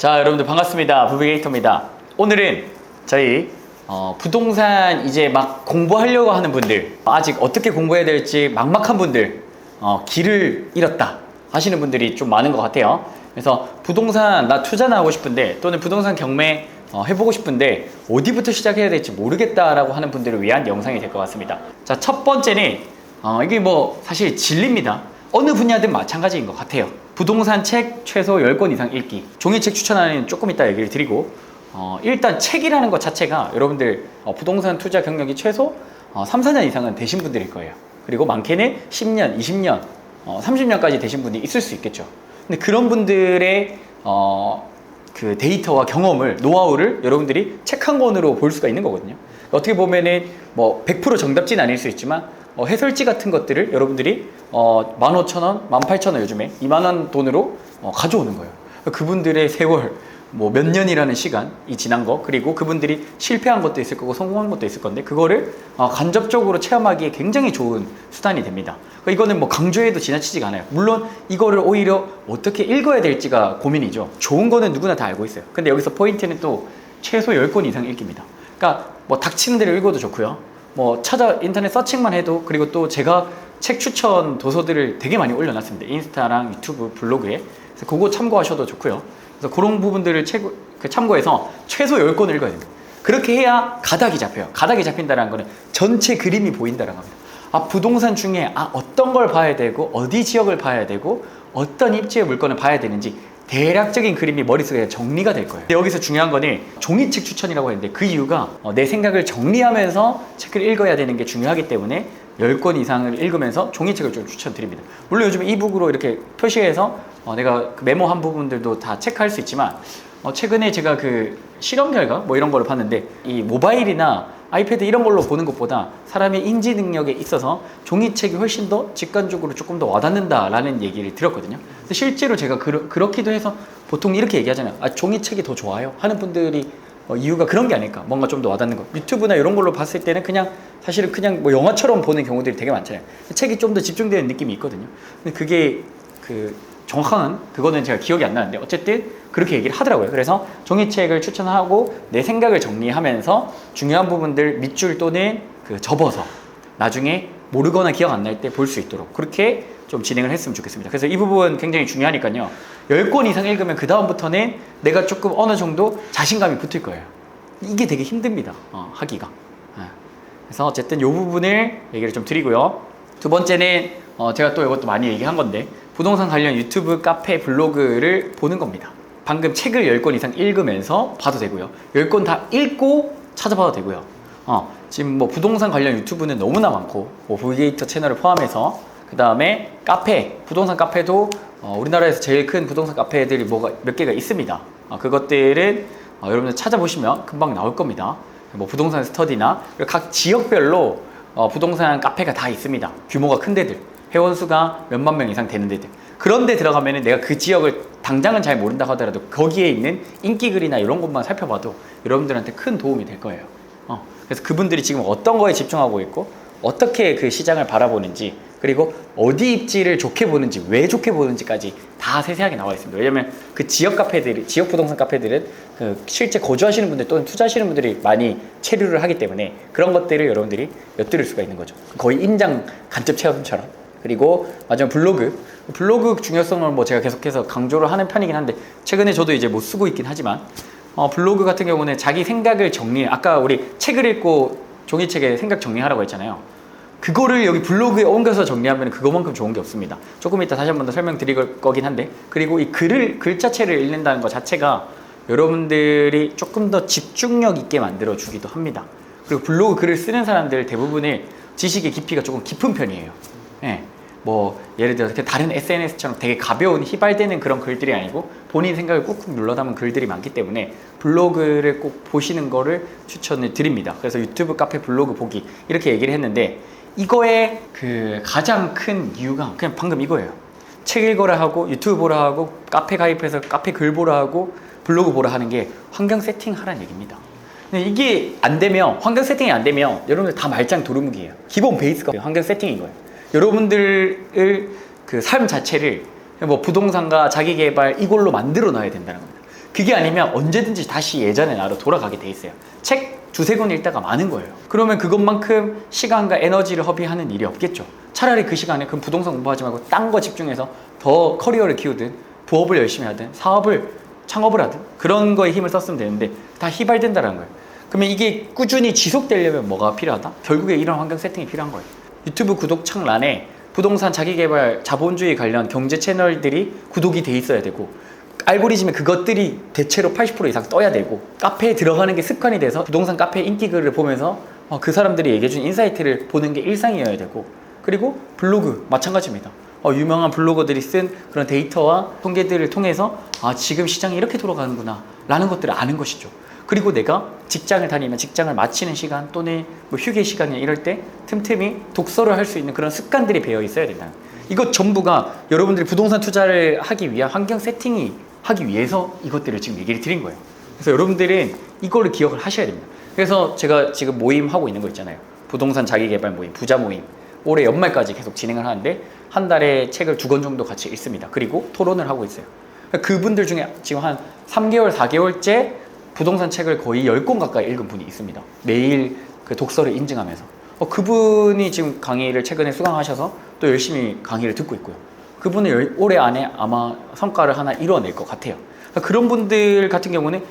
자, 여러분들 반갑습니다. 부비게이터입니다. 오늘은 저희 부동산 이제 막 공부하려고 하는 분들, 아직 어떻게 공부해야 될지 막막한 분들, 길을 잃었다 하시는 분들이 좀 많은 것 같아요. 그래서 부동산 나 투자나 하고 싶은데, 또는 부동산 경매 해보고 싶은데 어디부터 시작해야 될지 모르겠다라고 하는 분들을 위한 영상이 될 것 같습니다. 자, 첫 번째는 이게 뭐 사실 진리입니다. 어느 분야든 마찬가지인 것 같아요. 부동산 책 최소 10권 이상 읽기. 종이책 추천하는 조금 이따 얘기를 드리고, 일단 책이라는 것 자체가 여러분들 부동산 투자 경력이 최소 3, 4년 이상은 되신 분들일 거예요. 그리고 많게는 10년, 20년, 30년까지 되신 분이 있을 수 있겠죠. 근데 그런 분들의 그 데이터와 경험을, 노하우를 여러분들이 책 한 권으로 볼 수가 있는 거거든요. 어떻게 보면은 뭐 100% 정답지는 아닐 수 있지만 해설지 같은 것들을 여러분들이 15,000원, 18,000원 요즘에 2만원 돈으로 가져오는 거예요. 그분들의 세월, 뭐 몇 년이라는 시간이 지난 거, 그리고 그분들이 실패한 것도 있을 거고 성공한 것도 있을 건데, 그거를 간접적으로 체험하기에 굉장히 좋은 수단이 됩니다. 이거는 뭐 강조해도 지나치지가 않아요. 물론 이거를 오히려 어떻게 읽어야 될지가 고민이죠. 좋은 거는 누구나 다 알고 있어요. 근데 여기서 포인트는 또 최소 10권 이상 읽기입니다. 그러니까 뭐 닥치는 대로 읽어도 좋고요. 뭐 인터넷 서칭만 해도, 그리고 또 제가 책 추천 도서들을 되게 많이 올려놨습니다. 인스타랑 유튜브, 블로그에. 그래서 그거 참고하셔도 좋고요. 그래서 그런 부분들을 참고해서 최소 10권을 읽어야 됩니다. 그렇게 해야 가닥이 잡혀요. 가닥이 잡힌다는 거는 전체 그림이 보인다는 겁니다. 부동산 중에 어떤 걸 봐야 되고, 어디 지역을 봐야 되고, 어떤 입지의 물건을 봐야 되는지 대략적인 그림이 머릿속에 정리가 될 거예요. 여기서 중요한 거는 종이책 추천이라고 했는데, 그 이유가 내 생각을 정리하면서 책을 읽어야 되는 게 중요하기 때문에 10권 이상을 읽으면서 종이책을 좀 추천드립니다. 물론 요즘 이북으로 이렇게 표시해서 내가 그 메모한 부분들도 다 체크할 수 있지만, 최근에 제가 그 실험 결과 뭐 이런 걸 봤는데, 이 모바일이나 아이패드 이런 걸로 보는 것보다 사람의 인지 능력에 있어서 종이책이 훨씬 더 직관적으로 조금 더 와닿는다라는 얘기를 들었거든요. 근데 실제로 제가 그렇기도 해서 보통 이렇게 얘기하잖아요. 종이책이 더 좋아요 하는 분들이 이유가 그런 게 아닐까. 뭔가 좀 더 와닿는 거. 유튜브나 이런 걸로 봤을 때는 사실은 그냥 뭐 영화처럼 보는 경우들이 되게 많잖아요. 책이 좀 더 집중되는 느낌이 있거든요. 근데 그게 정확한 그거는 제가 기억이 안 나는데, 어쨌든 그렇게 얘기를 하더라고요. 그래서 종이책을 추천하고 내 생각을 정리하면서 중요한 부분들 밑줄 또는 접어서 나중에 모르거나 기억 안 날 때 볼 수 있도록 그렇게 좀 진행을 했으면 좋겠습니다. 그래서 이 부분 굉장히 중요하니까요. 10권 이상 읽으면 그 다음부터는 내가 조금 어느 정도 자신감이 붙을 거예요. 이게 되게 힘듭니다. 하기가. 그래서 어쨌든 이 부분을 얘기를 좀 드리고요. 두 번째는 제가 또 이것도 많이 얘기한 건데, 부동산 관련 유튜브, 카페, 블로그를 보는 겁니다. 방금 책을 10권 이상 읽으면서 봐도 되고요. 10권 다 읽고 찾아봐도 되고요. 지금 뭐 부동산 관련 유튜브는 너무나 많고, 뭐 부비게이터 채널을 포함해서, 그 다음에 카페, 부동산 카페도 우리나라에서 제일 큰 부동산 카페들이 몇 개가 있습니다. 그것들은 여러분들 찾아보시면 금방 나올 겁니다. 뭐 부동산 스터디나 각 지역별로 부동산 카페가 다 있습니다. 규모가 큰 데들, 회원수가 몇만 명 이상 되는 데들. 그런데 들어가면은 내가 그 지역을 당장은 잘 모른다고 하더라도 거기에 있는 인기글이나 이런 것만 살펴봐도 여러분들한테 큰 도움이 될 거예요. 그래서 그분들이 지금 어떤 거에 집중하고 있고, 어떻게 그 시장을 바라보는지, 그리고 어디 입지를 좋게 보는지, 왜 좋게 보는지까지 다 세세하게 나와 있습니다. 왜냐면 그 지역 부동산 카페들은 실제 거주하시는 분들 또는 투자하시는 분들이 많이 체류를 하기 때문에 그런 것들을 여러분들이 엿들을 수가 있는 거죠. 거의 임장 간접 체험처럼. 그리고 마지막 블로그 중요성을 뭐 제가 계속해서 강조를 하는 편이긴 한데, 최근에 저도 이제 못 쓰고 있긴 하지만, 블로그 같은 경우는 자기 생각을 아까 우리 책을 읽고 종이책에 생각 정리하라고 했잖아요. 그거를 여기 블로그에 옮겨서 정리하면 그거만큼 좋은 게 없습니다. 조금 이따 다시 한 번 더 설명드릴 거긴 한데, 그리고 이 글 자체를 읽는다는 것 자체가 여러분들이 조금 더 집중력 있게 만들어 주기도 합니다. 그리고 블로그 글을 쓰는 사람들 대부분의 지식의 깊이가 조금 깊은 편이에요. 뭐 예를 들어서 다른 SNS처럼 되게 가벼운 희발되는 그런 글들이 아니고 본인 생각을 꾹꾹 눌러 담은 글들이 많기 때문에 블로그를 꼭 보시는 거를 추천을 드립니다. 그래서 유튜브, 카페, 블로그 보기 이렇게 얘기를 했는데, 이거의 가장 큰 이유가 그냥 방금 이거예요. 책 읽어라 하고, 유튜브 보라 하고, 카페 가입해서 카페 글 보라 하고, 블로그 보라 하는 게 환경 세팅하라는 얘기입니다. 근데 이게 안 되면, 환경 세팅이 안 되면 여러분들 다 말짱 도루묵이에요. 기본 베이스가 환경 세팅인 거예요. 여러분들의 삶 자체를 뭐 부동산과 자기개발 이걸로 만들어 놔야 된다는 겁니다. 그게 아니면 언제든지 다시 예전의 나로 돌아가게 돼 있어요. 책 두세 권 읽다가 마는 거예요. 그러면 그것만큼 시간과 에너지를 허비하는 일이 없겠죠. 차라리 그 시간에 그럼 부동산 공부하지 말고 딴 거 집중해서 더 커리어를 키우든 부업을 열심히 하든 사업을 창업을 하든 그런 거에 힘을 썼으면 되는데 다 휘발된다는 거예요. 그러면 이게 꾸준히 지속되려면 뭐가 필요하다? 결국에 이런 환경 세팅이 필요한 거예요. 유튜브 구독 창란에 부동산 자기개발 자본주의 관련 경제 채널들이 구독이 돼 있어야 되고 알고리즘에 그것들이 대체로 80% 이상 떠야 되고 카페에 들어가는 게 습관이 돼서 부동산 카페 인기글을 보면서 그 사람들이 얘기해준 인사이트를 보는 게 일상이어야 되고 그리고 블로그 마찬가지입니다. 유명한 블로거들이 쓴 그런 데이터와 통계들을 통해서 지금 시장이 이렇게 돌아가는구나 라는 것들을 아는 것이죠. 그리고 내가 직장을 다니면 직장을 마치는 시간 또는 뭐 휴게 시간이나 이럴 때 틈틈이 독서를 할 수 있는 그런 습관들이 배어 있어야 된다. 이것 전부가 여러분들이 부동산 투자를 하기 위한 환경 세팅이 하기 위해서 이것들을 지금 얘기를 드린 거예요. 그래서 여러분들은 이거를 기억을 하셔야 됩니다. 그래서 제가 지금 모임 하고 있는 거 있잖아요. 부동산 자기개발 모임, 부자 모임. 올해 연말까지 계속 진행을 하는데 한 달에 책을 2권 정도 같이 읽습니다. 그리고 토론을 하고 있어요. 그분들 중에 지금 한 3개월, 4개월째 부동산 책을 거의 10권 가까이 읽은 분이 있습니다. 매일 그 독서를 인증하면서. 그분이 지금 강의를 최근에 수강하셔서 또 열심히 강의를 듣고 있고요. 그분은 올해 안에 아마 성과를 하나 이뤄낼 것 같아요. 그런 분들 같은 경우는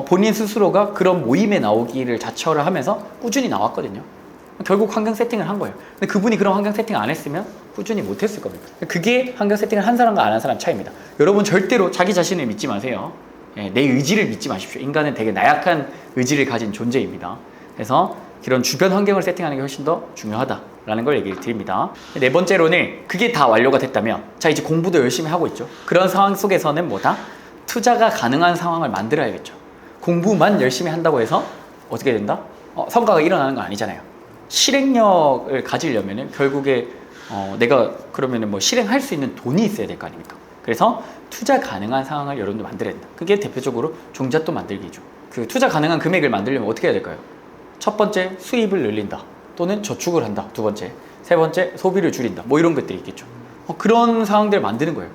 본인 스스로가 그런 모임에 나오기를 자처를 하면서 꾸준히 나왔거든요. 결국 환경 세팅을 한 거예요. 근데 그분이 그런 환경 세팅 안 했으면 꾸준히 못 했을 겁니다. 그게 환경 세팅을 한 사람과 안 한 사람 차이입니다. 여러분 절대로 자기 자신을 믿지 마세요. 내 의지를 믿지 마십시오. 인간은 되게 나약한 의지를 가진 존재입니다. 그래서 그런 주변 환경을 세팅하는 게 훨씬 더 중요하다라는 걸 얘기를 드립니다. 네 번째로는 그게 다 완료가 됐다면 자 이제 공부도 열심히 하고 있죠. 그런 상황 속에서는 뭐다? 투자가 가능한 상황을 만들어야겠죠. 공부만 열심히 한다고 해서 어떻게 된다? 성과가 일어나는 건 아니잖아요. 실행력을 가지려면은 결국에 내가 그러면은 뭐 실행할 수 있는 돈이 있어야 될 거 아닙니까? 그래서 투자 가능한 상황을 여러분도 만들어야 된다. 그게 대표적으로 종잣돈 만들기죠. 그 투자 가능한 금액을 만들려면 어떻게 해야 될까요? 첫 번째, 수입을 늘린다. 또는 저축을 한다. 두 번째. 세 번째, 소비를 줄인다. 뭐 이런 것들이 있겠죠. 그런 상황들을 만드는 거예요.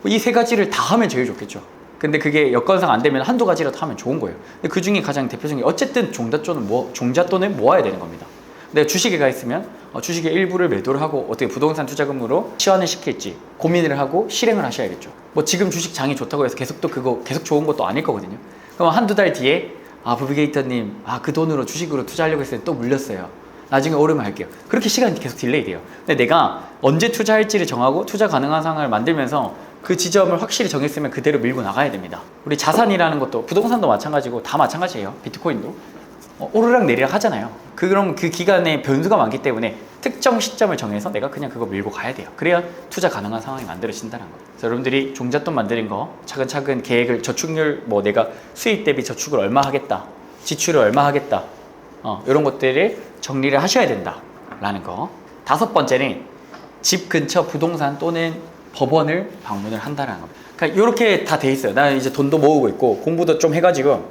이 세 가지를 다 하면 제일 좋겠죠. 근데 그게 여건상 안 되면 한두 가지라도 하면 좋은 거예요. 근데 그 중에 가장 대표적인 게 어쨌든 종잣돈을 모아야 되는 겁니다. 내가 주식에 가 있으면 주식의 일부를 매도를 하고 어떻게 부동산 투자금으로 치환을 시킬지 고민을 하고 실행을 하셔야겠죠. 뭐 지금 주식 장이 좋다고 해서 계속 또 그거 계속 좋은 것도 아닐 거거든요. 그럼 한두 달 뒤에 부비게이터님 그 돈으로 주식으로 투자하려고 했을 때 또 물렸어요. 나중에 오르면 할게요. 그렇게 시간이 계속 딜레이 돼요. 근데 내가 언제 투자할지를 정하고 투자 가능한 상황을 만들면서 그 지점을 확실히 정했으면 그대로 밀고 나가야 됩니다. 우리 자산이라는 것도 부동산도 마찬가지고 다 마찬가지예요. 비트코인도 오르락 내리락 하잖아요. 그럼 그 기간에 변수가 많기 때문에 특정 시점을 정해서 내가 그냥 그거 밀고 가야 돼요. 그래야 투자 가능한 상황이 만들어진다는 거예요. 그래서 여러분들이 종잣돈 만드는 거 차근차근 계획을 저축률 내가 수입 대비 저축을 얼마 하겠다, 지출을 얼마 하겠다, 이런 것들을 정리를 하셔야 된다라는 거. 5번째는 집 근처 부동산 또는 법원을 방문을 한다는 겁니다. 그러니까 이렇게 다 돼 있어요. 나는 이제 돈도 모으고 있고 공부도 좀 해가지고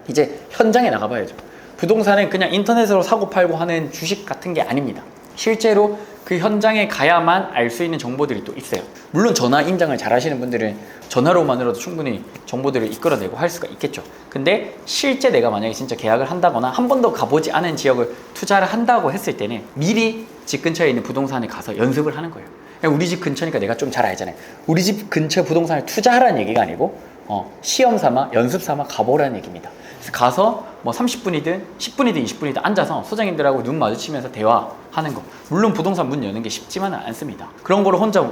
이제 현장에 나가봐야죠. 부동산은 그냥 인터넷으로 사고 팔고 하는 주식 같은 게 아닙니다. 실제로 그 현장에 가야만 알 수 있는 정보들이 또 있어요. 물론 전화 임장을 잘 하시는 분들은 전화로만으로도 충분히 정보들을 이끌어내고 할 수가 있겠죠. 근데 실제 내가 만약에 진짜 계약을 한다거나 한 번도 가보지 않은 지역을 투자를 한다고 했을 때는 미리 집 근처에 있는 부동산에 가서 연습을 하는 거예요. 우리 집 근처니까 내가 좀 잘 알잖아요. 우리 집 근처 부동산을 투자하라는 얘기가 아니고 시험 삼아 연습 삼아 가보라는 얘기입니다. 그래서 가서 뭐 30분이든 10분이든 20분이든 앉아서 소장님들하고 눈 마주치면서 대화하는 거. 물론 부동산 문 여는 게 쉽지만은 않습니다. 그런 거를 혼자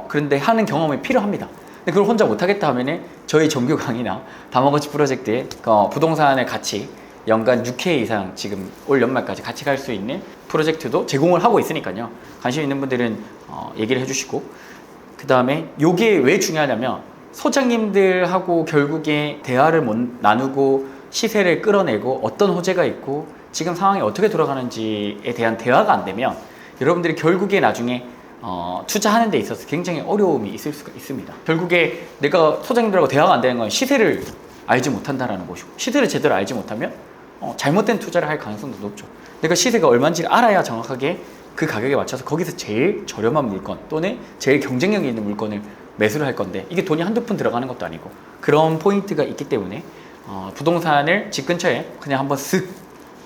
그런데 하는 경험이 필요합니다. 근데 그걸 혼자 못하겠다 하면은 저희 정규 강의나 다마고치 프로젝트에 부동산을 같이 연간 6회 이상 지금 올 연말까지 같이 갈 수 있는 프로젝트도 제공을 하고 있으니까요. 관심 있는 분들은 얘기를 해주시고, 그 다음에 이게 왜 중요하냐면 소장님들하고 결국에 대화를 나누고 시세를 끌어내고 어떤 호재가 있고 지금 상황이 어떻게 돌아가는지에 대한 대화가 안 되면 여러분들이 결국에 나중에 투자하는 데 있어서 굉장히 어려움이 있을 수가 있습니다. 결국에 내가 소장님들하고 대화가 안 되는 건 시세를 알지 못한다라는 것이고, 시세를 제대로 알지 못하면 잘못된 투자를 할 가능성도 높죠. 내가 시세가 얼마인지를 알아야 정확하게 그 가격에 맞춰서 거기서 제일 저렴한 물건 또는 제일 경쟁력이 있는 물건을 매수를 할 건데, 이게 돈이 한두 푼 들어가는 것도 아니고 그런 포인트가 있기 때문에 부동산을 집 근처에 그냥 한번 쓱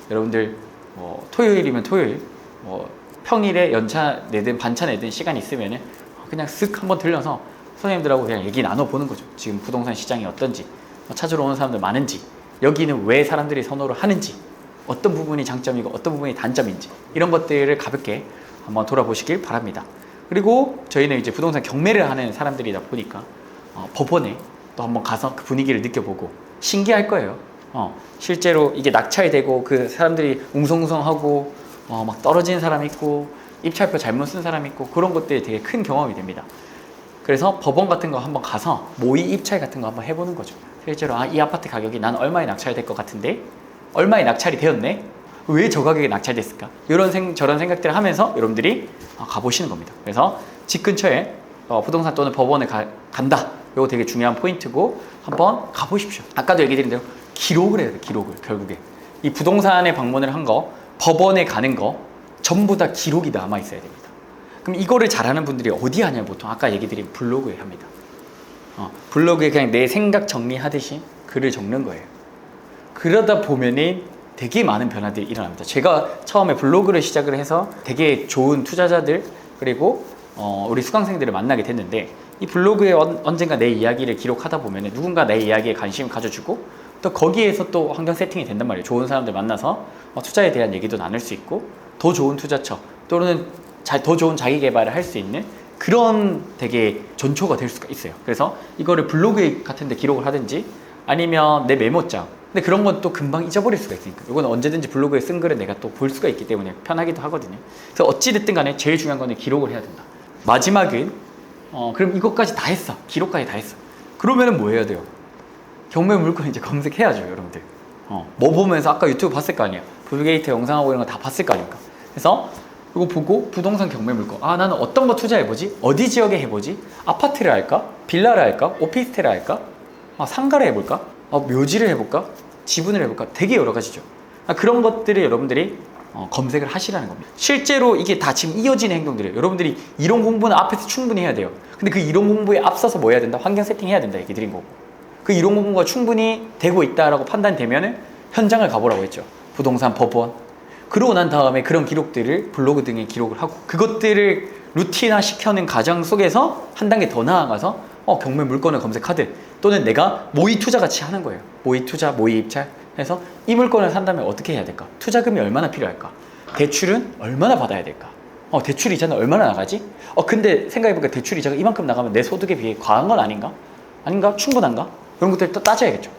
여러분들 토요일이면 토요일 평일에 연차 내든 반차 내든 시간 있으면은 그냥 쓱 한번 들려서 선생님들하고 그냥 얘기 나눠보는 거죠. 지금 부동산 시장이 어떤지, 찾으러 오는 사람들 많은지, 여기는 왜 사람들이 선호를 하는지, 어떤 부분이 장점이고 어떤 부분이 단점인지 이런 것들을 가볍게 한번 돌아보시길 바랍니다. 그리고 저희는 이제 부동산 경매를 하는 사람들이다 보니까 법원에 또 한번 가서 그 분위기를 느껴보고 신기할 거예요. 실제로 이게 낙찰되고 그 사람들이 웅성웅성하고 막 떨어지는 사람 있고 입찰표 잘못 쓴 사람 있고 그런 것들이 되게 큰 경험이 됩니다. 그래서 법원 같은 거 한번 가서 모의 입찰 같은 거 한번 해보는 거죠. 실제로 이 아파트 가격이 난 얼마에 낙찰될 것 같은데 얼마에 낙찰이 되었네? 왜 저 가격에 낙찰됐을까? 저런 생각들을 하면서 여러분들이 가보시는 겁니다. 그래서 집 근처에 부동산 또는 법원에 간다. 이거 되게 중요한 포인트고 한번 가보십시오. 아까도 얘기 드린 대로 기록을 해야 돼요. 기록을 결국에 이 부동산에 방문을 한 거, 법원에 가는 거 전부 다 기록이 남아 있어야 됩니다. 그럼 이거를 잘하는 분들이 어디 하냐면 보통 아까 얘기 드린 블로그에 합니다. 블로그에 그냥 내 생각 정리하듯이 글을 적는 거예요. 그러다 보면은 되게 많은 변화들이 일어납니다. 제가 처음에 블로그를 시작을 해서 되게 좋은 투자자들 그리고 우리 수강생들을 만나게 됐는데 이 블로그에 언젠가 내 이야기를 기록하다 보면 누군가 내 이야기에 관심을 가져주고 또 거기에서 또 환경 세팅이 된단 말이에요. 좋은 사람들 만나서 투자에 대한 얘기도 나눌 수 있고 더 좋은 투자처 또는 더 좋은 자기 개발을 할 수 있는 그런 되게 전초가 될 수가 있어요. 그래서 이거를 블로그 같은 데 기록을 하든지 아니면 내 메모장, 근데 그런 건 또 금방 잊어버릴 수가 있으니까 이건 언제든지 블로그에 쓴 글을 내가 또 볼 수가 있기 때문에 편하기도 하거든요. 그래서 어찌됐든 간에 제일 중요한 거는 기록을 해야 된다. 마지막은 그럼 이것까지 다 했어. 기록까지 다 했어. 그러면은 뭐 해야 돼요? 경매 물건 이제 검색해야죠, 여러분들. 뭐 보면서 아까 유튜브 봤을 거 아니에요. 부비게이트 영상하고 이런 거 다 봤을 거 아닙니까? 그래서 이거 보고 부동산 경매 물건 나는 어떤 거 투자해보지? 어디 지역에 해보지? 아파트를 할까? 빌라를 할까? 오피스텔을 할까? 상가를 해볼까? 묘지를 해볼까? 지분을 해볼까? 되게 여러 가지죠. 그런 것들을 여러분들이 검색을 하시라는 겁니다. 실제로 이게 다 지금 이어지는 행동들이에요. 여러분들이 이론 공부는 앞에서 충분히 해야 돼요. 근데 그 이론 공부에 앞서서 뭐 해야 된다? 환경 세팅해야 된다 얘기 드린 거고, 그 이론 공부가 충분히 되고 있다라고 판단되면은 현장을 가보라고 했죠. 부동산 법원. 그러고 난 다음에 그런 기록들을 블로그 등에 기록을 하고 그것들을 루틴화 시켜낸 과정 속에서 한 단계 더 나아가서 경매 물건을 검색하든 또는 내가 모의 투자 같이 하는 거예요. 모의 투자, 모의 입찰 해서 이 물건을 산다면 어떻게 해야 될까? 투자금이 얼마나 필요할까? 대출은 얼마나 받아야 될까? 대출 이자는 얼마나 나가지? 근데 생각해보니까 대출 이자가 이만큼 나가면 내 소득에 비해 과한 건 아닌가? 아닌가? 충분한가? 이런 것들을 또 따져야겠죠.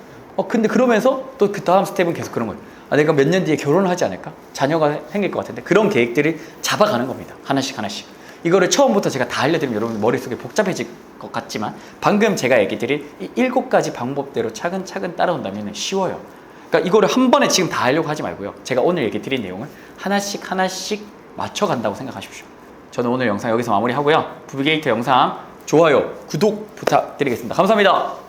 근데 그러면서 또 그 다음 스텝은 계속 그런 거예요. 내가 몇 년 뒤에 결혼을 하지 않을까? 자녀가 생길 것 같은데 그런 계획들을 잡아가는 겁니다. 하나씩 하나씩. 이거를 처음부터 제가 다 알려드리면 여러분 머릿속에 복잡해질 것 같지만 방금 제가 얘기 드린 이 7가지 방법대로 차근차근 따라온다면 쉬워요. 그러니까 이거를 한 번에 지금 다 하려고 하지 말고요. 제가 오늘 얘기 드린 내용을 하나씩 하나씩 맞춰간다고 생각하십시오. 저는 오늘 영상 여기서 마무리하고요. 부비게이터 영상 좋아요, 구독 부탁드리겠습니다. 감사합니다.